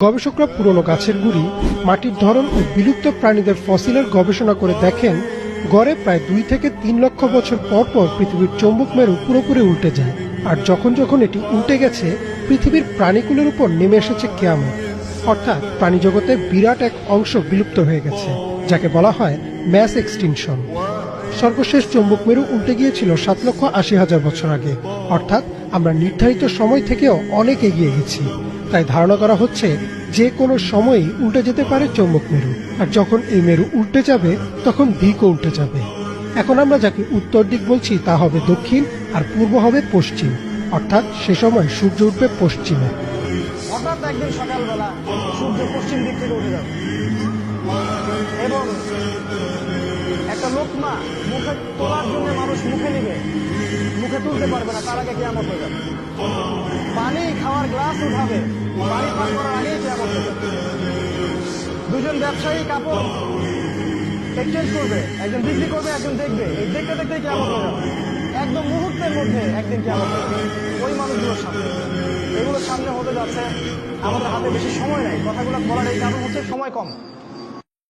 গবেষকরা পুরনো গাছের গুঁড়ি, মাটির ধরন ও বিলুপ্ত প্রাণীদের ফসিলের গবেষণা করে দেখেন গড়ে প্রায় 2 থেকে 3 লক্ষ বছর পর পর পৃথিবীর চৌম্বক মেরু পুরোপুরি উল্টে যায়। আর যখন যখন এটি উল্টে গেছে, পৃথিবীর প্রাণীকুলের উপর নেমে এসেছে কিয়ামত। অর্থাৎ প্রাণীজগতের বিরাট এক অংশ বিলুপ্ত হয়ে গেছে, যাকে বলা হয় ম্যাস এক্সটিংশন। সর্বশেষ চৌম্বক মেরু উল্টে গিয়েছিল 7,80,000 বছর আগে, অর্থাৎ আমরা নির্ধারিত সময় থেকেও অনেক এগিয়ে গেছি। তাই ধারণা করা হচ্ছে যে কোনো সময়ই উল্টে যেতে পারে চৌম্বক মেরু। আর যখন এই মেরু উল্টে যাবে, তখন দিকও উল্টে যাবে। এখন আমরা যাকে উত্তর দিক বলছি তা হবে দক্ষিণ, আর পূর্ব হবে পশ্চিম। অর্থাৎ সে সময় সূর্য উঠবে পশ্চিমে। হঠাৎ একদিন সকালবেলা সূর্য পশ্চিম দিক থেকে উঠে যাবে এবং একটা লোকমা মুখে তোলার জন্য মানুষ মুখে নিবে, মুখে তুলতে পারবে না, তার আগে কিয়ামত হয়ে যাবে। পানি খাওয়ার গ্লাস উঠাবে, পানি পান করার আগেই কিয়ামত হয়ে যাবে। দুজন ব্যবসায়ী কাপড় এক্সচেঞ্জ করবে, একজন বিক্রি করবে, একজন দেখবে, এই দেখতে দেখতে কিয়ামত হয়ে যাবে। একদম মুহূর্তের মধ্যে একদিন কিয়ামত হয়ে যাবে ওই মানুষগুলোর সামনে। এগুলো সামনে হতে যাচ্ছে, আমাদের হাতে বেশি সময় নাই। কথাগুলো বলার এই কারণ হচ্ছে সময় কম।